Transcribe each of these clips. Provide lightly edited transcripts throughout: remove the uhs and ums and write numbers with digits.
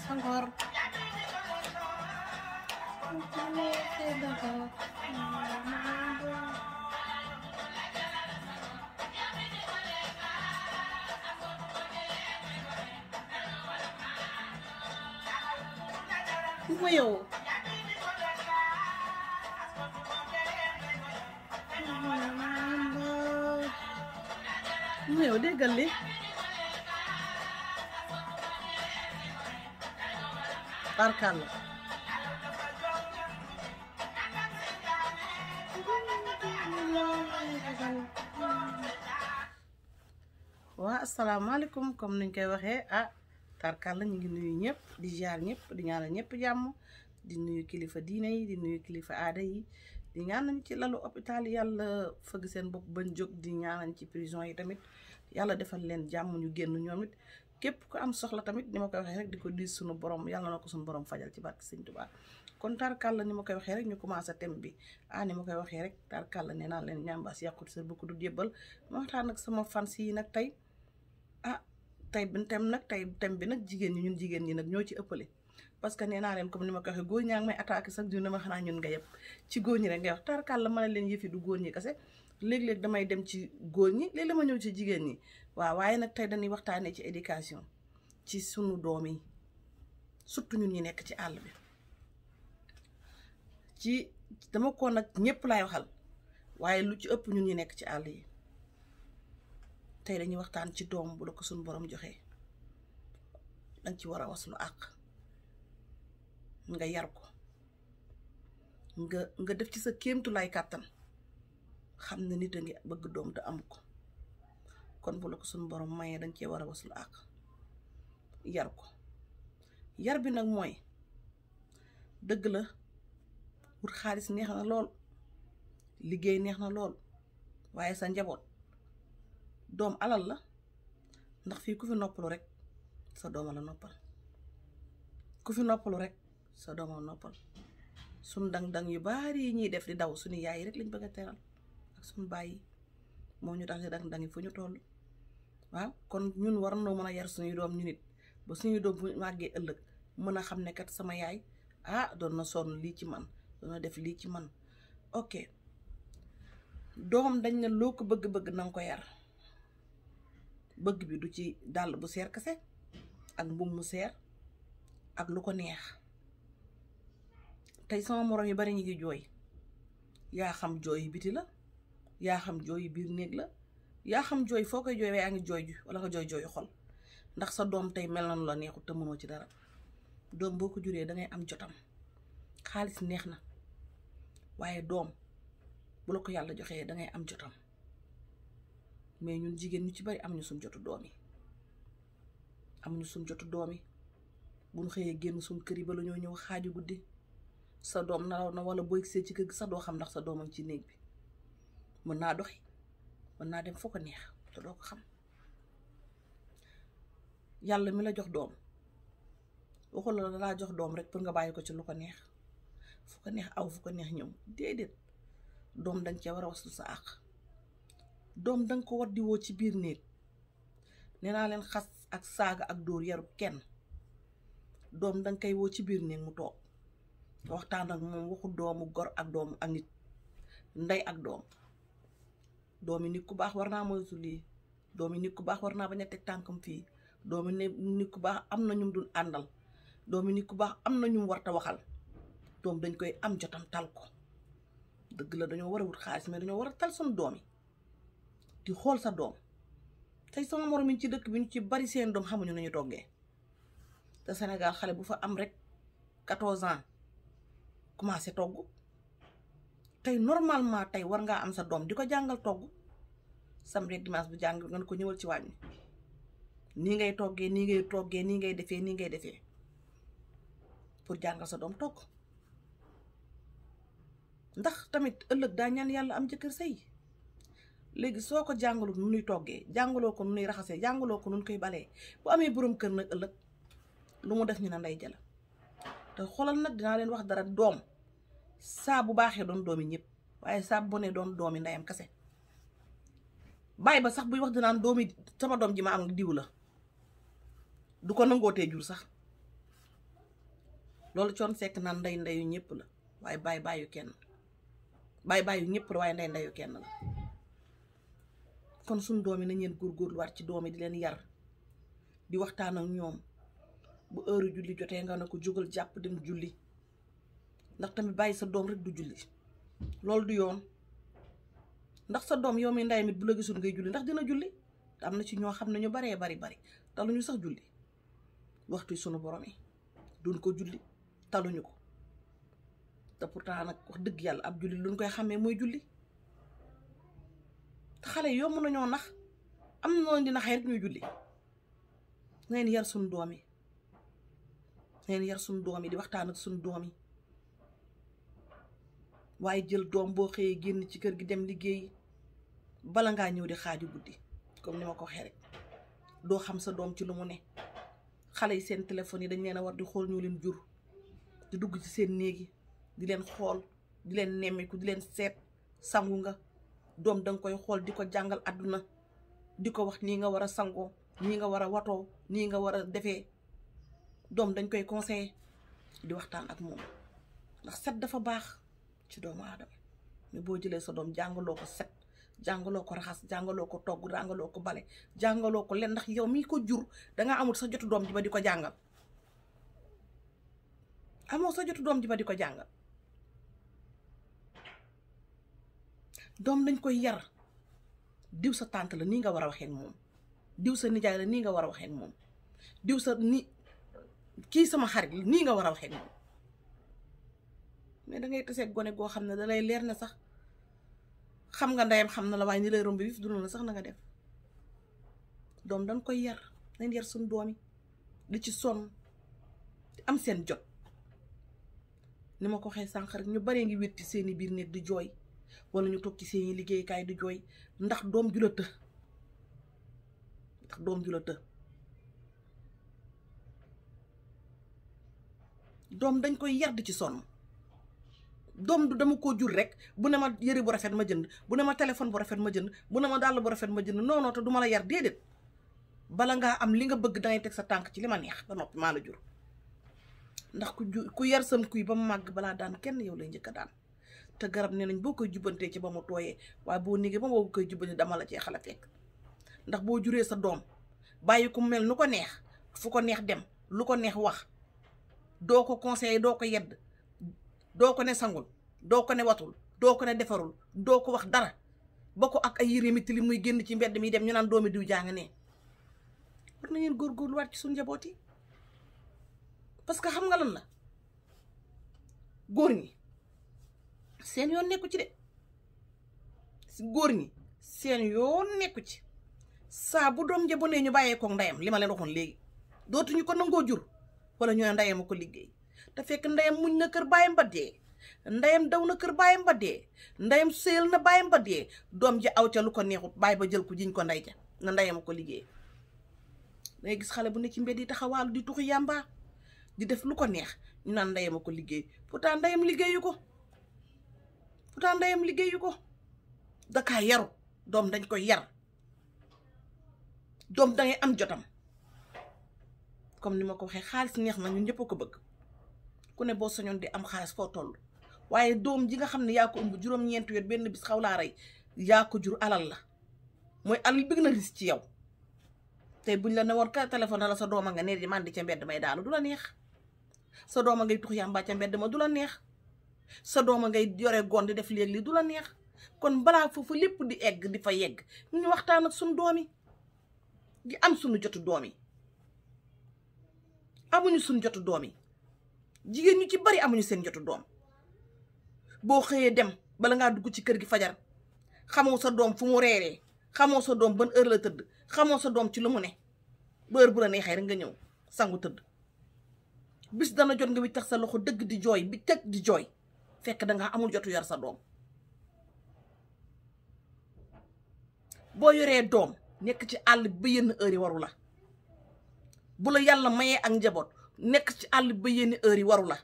Sangor yow yow déggal li barkal waa asalaamaaleykum comme niñ koy waxee tarkal la ñu ngi nuyu ñëpp di jaar ñëpp di ñaanal ñëpp jàmm di nuyu kilifa diine yi di nuyu kilifa aada yi di ñaanal ci lalu hôpital yàlla fëgg seen bopp bañ jóg di ñaanal ci prison yi tamit yàlla defal leen jàmm ñu génn ñoom it képp ku am soxla tamit ni ma koy waxee rek di ko diis suñu borom yàlla na ko suñu borom fajal ci barke Sëñ Tuubaa kon tarkal la ni ma koy waxee rek ñu commencé thème bi ni ma koy waxee rek tarkal la nee naa leen ñambaas yàqut sa bukk du jébbal ma waxtaan nag sama fans yi nag tey tey bi thème bi nag jigéen ñi ñun jigéen ñi nag ñoo ci ëppale parce que nee naa leen comme ni ma ko waxee góor ñaa ngi may attaqué sax du ne ma xanaa ñun nga yëpp ci góor ñi rek ngay wax tarkal la ma ne leen yëfi du góor ñi kese léeg-léeg damay dem ci góor ñi léeg-léeg ma ñëw ci jigéen ñi waaw waaye nag tey dañuy waxtaanee ci éducation ci sunu doom yi surtout ñun ñi nekk ci àll bi ci dama ko nag ñëpp laay waxal waaye lu ci ëpp ñun ñi nekk ci àll yi tey dañuy waxtaan ci doom bu la ko suñu borom joxee dañ ci war a waslu àq nga yar ko nga def ci sa kéemtu lay kàttan xam ne nit a ngi bëgg doom te amu ko kon bu la ko suñu borom mayee dañ cee war a waslu àq yar ko yar bi nag mooy dëgg la wut xaalis neex na lool liggéey neex na lool waaye sa njaboot doom alal la ndax fii ku fi noppalu rek sa dooma la noppal ku fi noppalu rek sa dooma la noppal suñ dang-dang yu bari yi ñuy def di daw suñu yaay yi rek lañ bëgg a teral ak suñu baay yi moo ñu tax di dang-dang yi fu ñu toll waaw kon ñun war noo mën a yar suñuy doom ñu nit ba suñuy doom bu màggee ëllëg mën a xam ne kat sama yaay doon na sonn lii ci man doon na def lii ci man ok doom dañ ne loo ko bëgg-bëgg na nga ko yar bëgg bi du ci dàll bu seer kese ak mbubb mu seer ak lu ko neex tey sama moroom yu bari ñu ngi jooy yaa xam jooy biti la yaa xam jooy biir néeg la yaa xam jooy foo koy jooy yaa ngi jooy ju wala nga jooy xol ndax sa doom tey mel na nu la neexut te mënoo ci dara doom boo ko juree dangay am jotam xaalis neex na waaye doom bu la ko yàlla joxee dangay am jotam mais ñun jigéen ñu ci bari amuñu suñ jotu doom yi amuñu suñ jotu doom yi buñ xëyee génn suñ kër yi ba la ñoo ñëw xaaju guddi sa doom nelaw na wala booy see ci kër gi sax doo xam ndax sa doomam ci néeg bi mën naa doxi mën naa dem foo ko neex te doo ko xam yàlla mi la jox doom waxul la laa jox doom rek pour nga bàyyi ko ci lu ko neex fu ko neex aw fu ko neex ñëw déedéet doom dañ cee war a waslu sa àq doom danga ko war di woo ci biir néeg nee naa leen xas ak saaga ak dóor yarut kenn doom danga koy woo ci biir néeg mu toog waxtaan ak moom waxu doomu gor ak doomu ak nit ndey ak doomi nit ku baax war naa moytu lii doomi nit ku baax war naa bañ a teg tànkam fii doomi nit ku baax am na ñum dul àndal doomi nit ku baax am na ñum warta waxal doom dañ koy am jotam tal ko dëgg la dañoo war a wut xaalis mais dañoo war a tal suñu doom yi di xool sa doom tey sama moroom yi ci dëkk bi ñu ci bari seen doom xamuñu nañu toggee te Sénégal xale bu fa am rek 14 ans commencé togg tey normalement tey war ngaa am sa doom di ko jàngal togg samedi dimanche bu jàng nga ko ñëwal ci waañ nii ngay toggee nii ngay toggee nii ngay defee pour jàngal sa doom togg ndax tamit ëllëg daa ñaan yàlla am jëkkër sëy léegi soo ko jàngalul nu nuy toggee jàngaloo ko nu nuy raxasee jàngaloo ko nu koy balee bu amee borom kër nag ëllëg lu mu def ñu ne ndey jala te xoolal nag dinaa leen wax dara doom saa bu baaxee doon doomi ñëpp waaye saa bu bonee doon doomi ndeyam kase bàyyi ba sax buy wax dinaan doomi sama doom ji ma am diw la du ko nangootee jur sax. loolu Thione Seck naan ndeyu ñëpp la waaye bàyyu kenn bàyyu ñëpp la waaye ndeyu kenn la. kon suñ doom yi nañ leen góorgóorluwaat ci doom yi di leen yar di waxtaan ak ñoom bu heure julli jotee nga ne ko jógal jàpp dem julli ndax tamit bàyyi sa doom rek du julli loolu du yoon. ndax sa doom yow mi nday mit bu la gisul ngay julli ndax dina julli te am na ci ñoo xam ne ñu baree bari taluñu sax julli waxtu sunu borom yi duñ ko julli taluñu ko te pourtant nag wax dëgg yàlla ab julli luñ koy xamee mooy julli. te xale yi yomb nañoo nax am na noonu dina xëy rek ñuy julli. ngeen yar suñu doom yi ngeen yar suñu doom yi di waxtaan ak suñu doom yi waaye jël doom boo xëyee génn ci kër gi dem liggéeyi bala ngaa ñëw di xaaju guddi comme ni ma ko waxee rek doo xam sa doom ci lu mu ne. xale yi seen téléphone yi dañ leen a war di xool ñu leen jur di dugg ci seen néeg yi di leen xool di leen nemmiku di leen seet. sangu nga doom danga koy xool di ko jàngal àdduna di ko wax nii nga war a sangoo nii nga war a watoo nii nga war a defee. doom dañ koy conseiller di waxtaan ak moom ndax set dafa baax ci doomu aadama. mais boo jëlee sa doom jàngaloo ko set jàngaloo ko raxas jàngaloo ko togg jàngaloo ko bale jàngaloo ko len ndax yow mii ko jur dangaa amul sa jotu doom ji ba di ko jàngal. amoo sa jotu doom ji ba di ko jàngal. doom dañ koy yar diw sa tante la nii nga war a waxee ak moom diw sa nijaay la nii nga war a waxee ak moom diw sa ni kii sama xarit la nii nga war a waxee ak moom. mais dangay taseeg gone goo xam ne dalay leer na sax xam nga ndeyam xam na la waaye ni lay romb bi dund la sax na nga def. doom dañ koy yar dañ yar suñu doom yi di ci sonn di am seen jot. ni ma ko waxee sànq rek ñu baree ngi wétti seeni biir néeg di jooy wala ñu toog ci seeni liggéeykaay di jooy ndax doom ju la të ndax doom ju la të. doom dañ koy yar di ci sonn. doom du dama ko jur rek bu ne ma yëre bu rafet ma jënd bu ne ma téléphone bu rafet ma jënd bu ne ma dàll bu rafet ma jënd non te du ma la yar déedéet. bala ngaa am li nga bëgg dangay teg sa tànk ci li ma neex ba noppi maa la jur. ndax ku yar sam kuy ba mu màgg balaa daan kenn yow lay njëkk a daan. te garab nee nañ boo koy jubbantee ci ba mu tooyee waaye boo négee ba moo koy jubbante dama la cee xala fekk. ndax boo juree sa doom bàyyi ku mel nu ko neex fu ko neex dem lu ko neex wax doo ko conseiller doo ko yedd doo ko ne sangul doo ko ne watul doo ko ne defarul doo ko wax dara ba ko ak ay yére mi tilim muy génn ci mbedd mi dem ñu naan doomi diw jàng ne. war na ngeen góorgóorluwaat ci suñu njaboot yi parce que xam nga lan la góor ñi seen yoon nekku ci de góor ñi seen yoon nekku ci. saa bu doom ja bu ne ñu bàyyee ko ndeyam li ma leen waxoon léegi dootuñu ko nangoo jur wala ñu ne ndeyam a ko liggéey te fekk ndeyam muñ na kër baayam ba dee ndeyam daw na kër baayam ba dee ndeyam sëyal na baayam ba dee doom ji aw ca lu ko neexut baay ba jël ko jiñ ko ndey ja na ndeyam a ko liggéey. dangay gis xale bu ne ci mbedd yi taxawaalu di tuxu yàmba di def lu ko neex ñu naan ndeyam a ko liggéey pourtant ndeyam liggéeyu ko dakaa yaru. doom dañ koy yar. doom dangay am jotam comme ni ma ko waxee xaalis neex na ñun ñëpp a ko bëgg ku ne boo sañoon di am xaalis foo toll waaye doom ji nga xam ne yaa ko ëmb juróom-ñeenti weer benn bis xaw laa rey yaa ko jur alal la mooy alal bi gën a ris ci yow. tey buñ la ne woon ka téléphone la sa dooma nga ne di man di ca mbedd may daanu du la neex. sa dooma ngay tux yàmbaa ca mbedd ma du la neex. sa dooma ngay yore goon di def léegi li du la neex. kon balaa foofu lépp di egg di fa yegg ñu waxtaan ak suñu doom yi di am suñu jotu doom yi. amuñu suñu jotu doom yi jigéen ñu ci bari amuñu seen jotu doom. boo xëyee dem bala ngaa dugg ci kër gi fajar xamoo sa doom fu mu reeree xamoo sa doom ban heure la tëdd xamoo sa doom ci lu mu ne ba heure bu la neexee rek nga ñëw sangu tëdd. bis dana jot nga wi tax sa loxo dëgg di jooy bi teg di jooy fekk dangaa amul jotu yar sa doom. boo yoree doom nekk ci àll ba yenn heure yi waru la. bu la yàlla mayee ak njaboot nekk ci àll ba yenn heure yi waru la.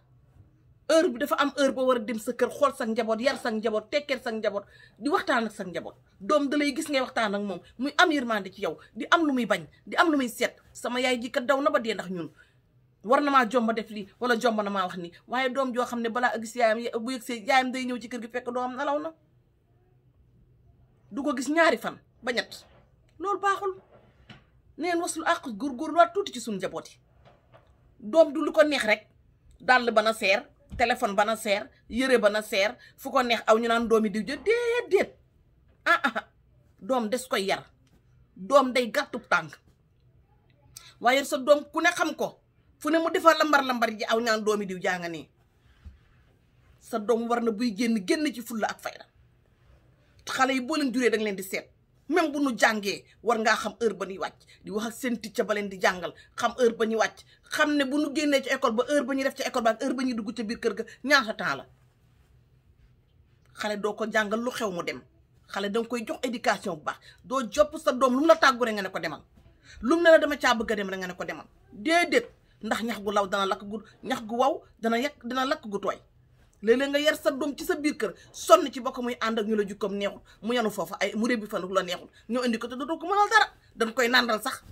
heure bi dafa am heure boo war a dem sa kër xool sa njaboot yar sa njaboot tekkeel sa njaboot di waxtaan ak sa njaboot. doom da lay gis ngay waxtaan ak moom muy am yërmande ci yow di am lu muy bañ di am lu muy seet. sama yaay ji kat daw na ba dee ndax ñun war na maa jomba def lii wala jomba na maa wax nii waaye doom joo xam ne balaa gis yaayam bu yëgsee yaayam day ñëw ci kër gi fekk doom nalaw na du ko gis ñaari fan ba ñett loolu baaxul. neen wasul àq góorgóorlu waat tuuti ci suñu njaboot yi. doom du lu ko neex rek dàll ba na seer téléphone ba na seer yëre ba na seer fu ko neex aw ñu naan doomi diw jë déedéet doom des koy yar. doom day gàttub tànk waaye sa doom ku ne xam ko fu ne mu defar lambar ji aw ñaan doomi diw jaa nga nii. sa doom war na buy génn ci fulla ak fayda. xale yi boo leen juree danga leen di seet même bu nu jàngee war ngaa xam heure ba ñuy wàcc di wax ak seen ticca ba leen di jàngal xam heure ba ñuy wàcc xam ne bu nu génnee ci école ba heure ba ñuy def ci école ba ak heure ba ñuy dugg ca biir kër ga ñaata temps la. xale doo ko jàngal lu xew mu dem. xale danga koy jox éducation bu baax doo jopp sa doom lu mu la tàggu rek nga ne ko demal lu mu ne la dama caa bëgg a dem rek nga ne ko demal déedéet ndax ñax gu law dana lakk gu ñax gu waw dina lakk gu tooy. léeg-léeg nga yar sa doom ci sa biir kër sonn ci bokk muy ànd ak ñu la jukkoom neexul mu yanu foofu ay mu rébbi fan la neexul ñoo indi ko te dootoo ko mënal dara dañ koy nàndal sax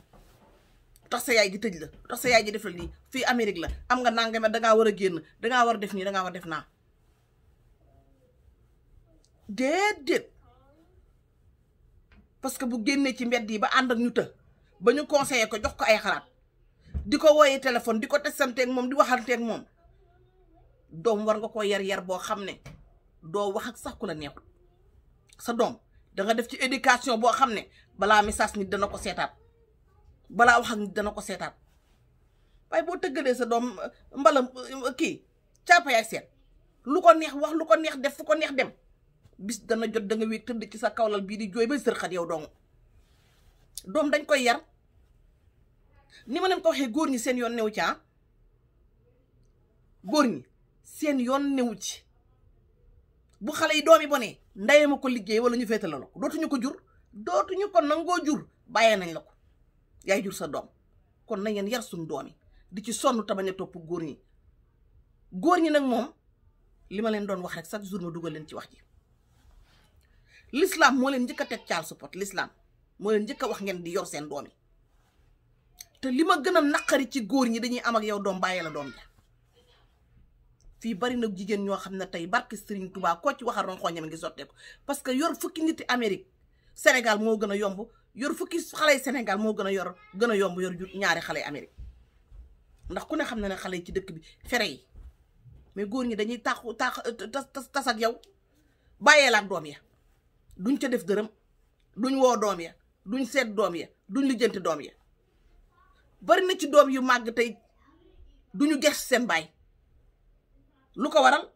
tax sa yaay ji tëj la tax sa yaay ji def la lii fii Amérique la am nga nangame dangaa war a génn dangaa war a def nii dangaa war a def naa déedéet parce que bu génnee ci mbedd yi ba ànd ak ñu të ba ñu conseillé ko jox ko ay xalaat di ko wooyee téléphone di ko tesanteeg moom di waxanteeg moom doom war nga ko yar boo xam ne doo wax ak sax ku la neexul. sa doom danga def ci éducation boo xam ne balaa message nit dana ko seetaat balaa wax ak nit dana ko seetaat waaye boo tëggalee sa doom mbalam kii caapa yaay seet lu ko neex wax lu ko neex def fu ko neex dem bis dana jot da nga wéeg tëdd ci sa kawlal bii di jooy ba sërxat yow dong. doom dañ koy yar ni ma leen ko waxee góor ñi seen yoon newu ci góor ñi seen yoon newu ci bu xale yi doom yi bonee ndeyama ko liggéey wala ñu féetale la ko dootuñu ko jur dootuñu ko nangoo jur bàyyee nañ la ko yaay jur sa doom kon na ngeen yar suñu doom yi di ci sonn te bañ a topp góor ñi nag moom li ma leen doon wax rek chaque jour ma dugal leen ci wax ji. l'islam moo leen njëkk a teg caal support l'islam moo leen njëkk a wax ngeen di yor seen doom yi te li ma gën a naqari ci góor ñi dañuy am ak yow doom bàyyee la doom ja. fii bari na jigéen ñoo xam ne tey barke Serigne Touba koo ci waxal ronxooñam ngi sotteeku parce que yor fukki niti Amérique Sénégal moo gën a yomb yor fukki xale yi Sénégal moo gën a yomb yor ñaari xale yi Amérique ndax ku ne xam na ne xale yi ci dëkk bi fere yi mais góor ñi dañuy tas ak yow bàyyee la ak doom ya duñ ca def dërëm duñ woo doom ya duñ seet doom ya duñ lijjanti doom ya bari na ci doom yu màgg tey duñu ges seen baay. lu ko waral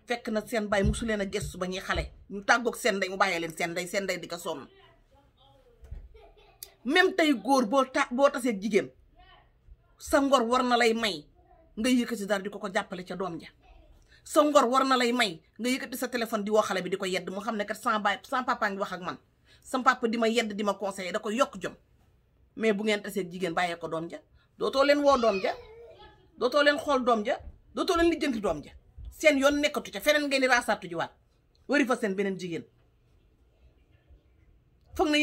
fekk na seen baay musu leen a gestu ba ñuy xale ñu tàggoog seen ndey mu bàyyee leen seen ndey di ko sonn. même tey góor boo tasee jigéen sa ngor war na lay may nga yëkkati dara di ko jàppale ca doom ja. sa ngor war na lay may nga yëkkati sa téléphone di woo xale bi di ko yedd mu xam ne kat sans papa ngi wax ak man sama papa di ma yedd di ma conseiller da ko yokk jom. mais bu ngeen tasee jigéen bàyyee ko doom ja dootoo leen woo doom ja dootoo leen xool doom ja dootoo leen lijjanti doom ja. seen yoon nekkatu ca feneen ngeen di raasaatu jiwaat wari fa seen beneen jigéen foog na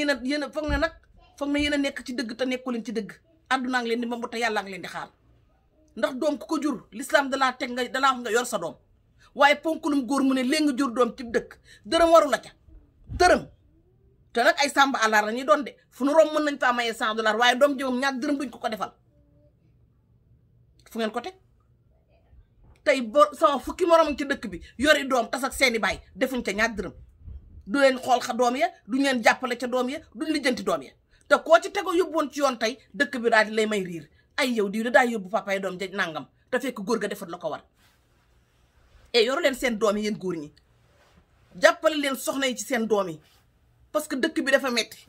yéen a nekk ci dëgg te nekku leen ci dëgg àdduna ngi leen di mbambu te yàlla ngi leen di xaar ndax doom ku ko jur l'islam dalaa teg dalaa wax nga yor sa doom waaye ponkulum góor mu ne léegi nga jur doom ci dëkk dërëm waru la ca dërëm te nag ay sàmba àllar la ñuy doon de fu nu rom mën nañ faa mayee $100 waaye doom ji moom ñaar dërëm duñ ko defal fu ngeen ko teg. tey sama fukki moroom ci dëkk bi yori doom tas ak seeni baay defuñ ca ñaar dërëm du leen xool xa doom ya duñ leen jàppale ca doom ya duñ lijjanti doom ya te koo ci tego yóbbuwoon ci yoon tey dëkk bi daal di lay may riir ay yow diw da daa yóbbu papa yi doom ja nangam te fekk góor ga defat la ko war. et yoru leen seen doom yi yéen góor ñi jàppale leen soxna yi ci seen doom yi parce que dëkk bi dafa metti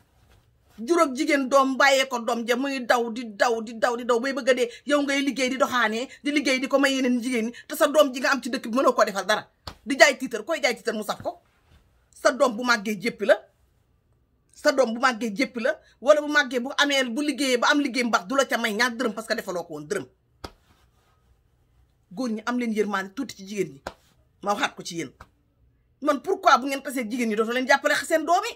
juróom jigéen doom bàyyee ko doom ja muy daw di daw bay bëgg a dee yow ngay liggéey di doxaanee di liggéey di ko may yeneen jigéen ñi te sa doom ji nga am ci dëkk bi mënoo koo defal dara di jaay tiitar koy jaay tiitar mu saf ko. sa doom bu màggee jéppi la wala bu màggee bu amee bu liggéeyee ba am liggéey mbax du la ca may ñaar dërëm parce que defaloo ko woon dërëm góor ñi am leen yërmande tuuti ci jigéen ñi ma waxaat ko ci yéen man pourquoi bu ngeen tasee jigéen ñi dootoo leen jàppale seen doom yi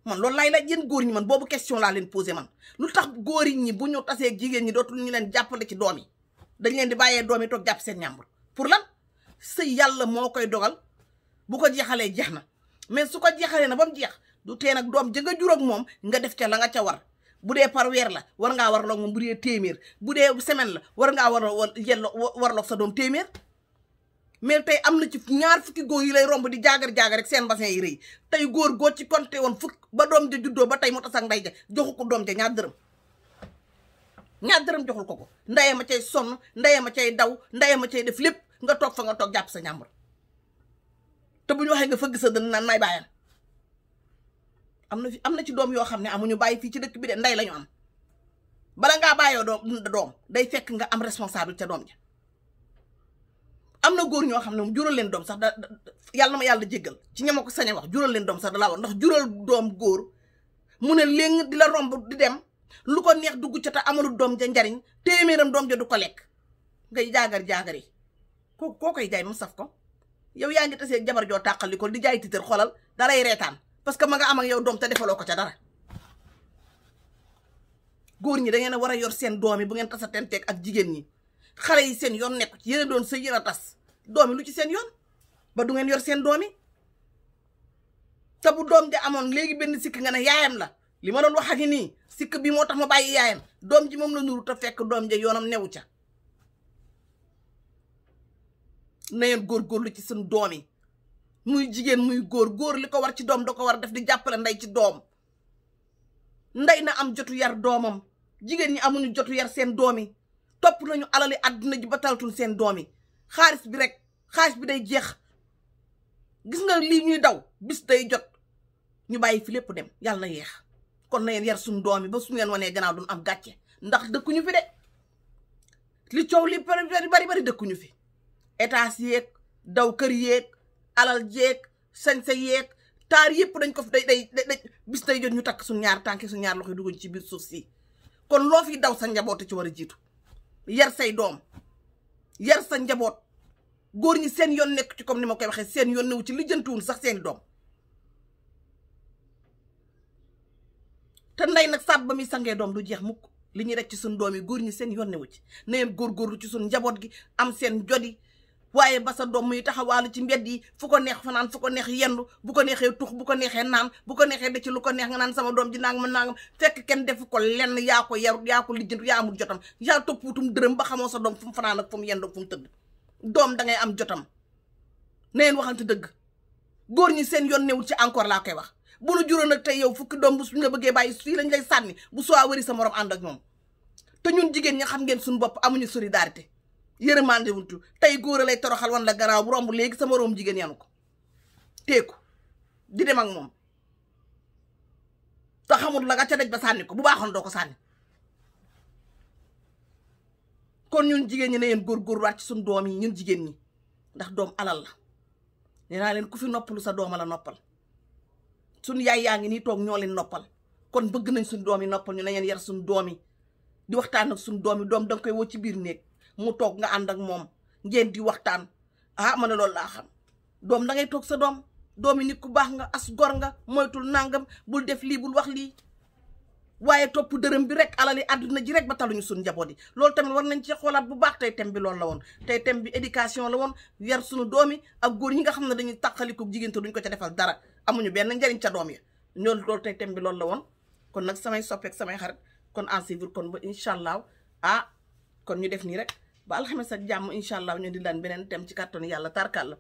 man loolu laay laaj yéen góor ñi man boobu question laa leen posé man lu tax góor ñi bu ñu tasee jigéen ñi dootul ñu leen jàppale ci doom yi dañ leen di bàyyee doom yi toog jàpp seen ñàmbur pour lan sëy yàlla moo koy dogal bu ko jeexalee jeex na mais su ko jeexalee na ba mu jeex du tee nag doom ja nga jur ak moom nga def ca la nga ca war bu dee par weer la war ngaa warloog moom bu dee téeméer bu dee semaine la war ngaa warloog sa doom téeméer mais tey am na ci ñaar fukki góor yi lay romb di jaagar-jaagar rek seen bassin yi rëy tey góor goo ci compté woon fukk ba doom ja juddoo ba tey mu tas ak nday ja joxu ko doom ja ñaar dërëm joxul ko ndaye ma cay sonn ndaye ma cay daw ndaye ma cay def lépp nga toog fa nga toog jàpp sa ñàmbur te bu ñu waxee nga fëgg sa dënn naan may bàyyam am na ci doom yoo xam ne amuñu bàyyi fii ci dëkk bi de nday lañu am bala ngaa bàyyoo doom day fekk nga am responsable ca doom ja am na góor ñoo xam ne jural leen doom sax yàlla na ma yàlla jéggal ci ñama ko sañ a wax jural leen doom sax da laa war ndax jural doom góor mu ne léegi di la romb di dem lu ko neex dugg ca te amalu doom ja njariñ téeméeram doom ja du ko lekk ngay jaagar yi koo koy jaay mu saf ko yow yaa ngi tasee jabar joo tàqali ko di jaay tiitër xolal dalay reetaan parce que ma nga am ak yow doom te defaloo ko ca dara góor ñi da ngeen a war a yor seen doom yi bu ngeen tasa tenteeg ak jigéen ñi xale yi seen yoon nekk ci yéen doon sëy yéen a tas doom yi lu ci seen yoon ba du ngeen yor seen doom yi te bu doom ja amoon léegi benn sikk nga ne yaayam la li ma doon wax ak nii sikk bi moo tax ma bàyyi yaayam doom ji moom la nuru te fekk doom ja yoonam newu ca na ngeen góorgóorlu ci seen doom yi muy jigéen muy góor li ko war ci doom da ko war def di jàppale ndey ci doom ndey na am jotu yar doomam jigéen ñi amuñu jotu yar seen doom yi topp nañu alali àdduna ji ba talatul seen doom yi xaalis bi day jeex gis nga lii ñuy daw bis day jot ñu bàyyi fi lépp dem yàlla na yeex kon na ngeen yar suñu doom yi ba suñu leen wanee gannaaw duñ am gàcce ndax dëkkuñu fi de li coow li bari dëkkuñu fi étage yeeg daw kër yeeg alal jeeg sañsa yeeg taar yëpp dañ ko fi day bis day jot ñu takk suñ ñaar tànki suñ ñaar loxo dugguñ ci biir suuf si kon loo fi daw sa njaboot ci war a jiitu yar say doom yar sa njaboot góor ñi seen yoon nekk ci comme ni ma koy waxee seen yoon newu ci lijjantiwul sax seeni doom te ndey nag sàbb ba muy sangee doom du jeex mukk li ñuy rek ci suñ doom yi góor ñi seen yoon newu ci na ngeen góorgóorlu ci suñ njaboot gi am seen jodi waaye ba sa doom muy taxawaalu ci mbedd yi fu ko neex fanaan fu ko neex yendu bu ko neexee tux bu ko neexee naan bu ko neexee de ci lu ko neex nga naan sama doom ji nangam fekk kenn defu ko lenn yaa ko yaru yaa ko lijjantu yaa amul jotam yaa topputum dërëm ba xamoo sa doom fu mu fanaan ak fu mu yendu fu mu tëdd doom dangay am jotam neen waxante dëgg góor ñi seen yoon newul ci encore laa koy wax bu nu juróon nag tey yow fukki doom bu suñ la bëggee bàyyi fii lañ lay sànni bu soo wëri sa morom ànd ak ñoom te ñun jigéen ñi xam ngeen suñu bopp amuñu solidarité yërëmande wuntu tey góor a lay toroxal wan la garaaw bu romb léegi sama room jigéen yanu ko teeku di dem ak moom te xamul la nga ca daj ba sànni ko bu baaxoon doo ko sànni kon ñun jigéen ñi ne yeen góorgóorluwaat ci suñu doom yi ñun jigéen ñi ndax doom alal la nee naa leen ku fi noppalu sa dooma la noppal suñu yaay yaa ngi nii toog ñoo leen noppal kon bëgg nañ suñu doom yi noppal ñu ne yeen yar suñu doom yi di waxtaan ak suñu doom yi doom danga koy woo ci biir néeg mu toog nga ànd ak moom ngeen di waxtaan ma ne loolu laa xam doom da ngay toog sa doom yi nit ku baax nga as gor nga moytul nangam bul def lii bul wax lii waaye topp dërëm bi rek alali àdduna ji rek ba taluñu suñu njaboot yi loolu tamit war nañ ci xoolaat bu baax tey thème bi loolu la woon tey thème bi éducation la woon yar suñu doom yi ak góor ñi nga xam ne dañuy tàqaliku jigéen te duñ ko ca defal dara amuñu benn njariñ ca doom yi loolu tey thème bi loolu la woon kon nag samay soppeek samay xarit kon en suivre kon ba incha allah kon ñu def nii rek ba alxames ak jàmm incha allah ñu di daan beneen thème ci kàttanu yàlla tarkal la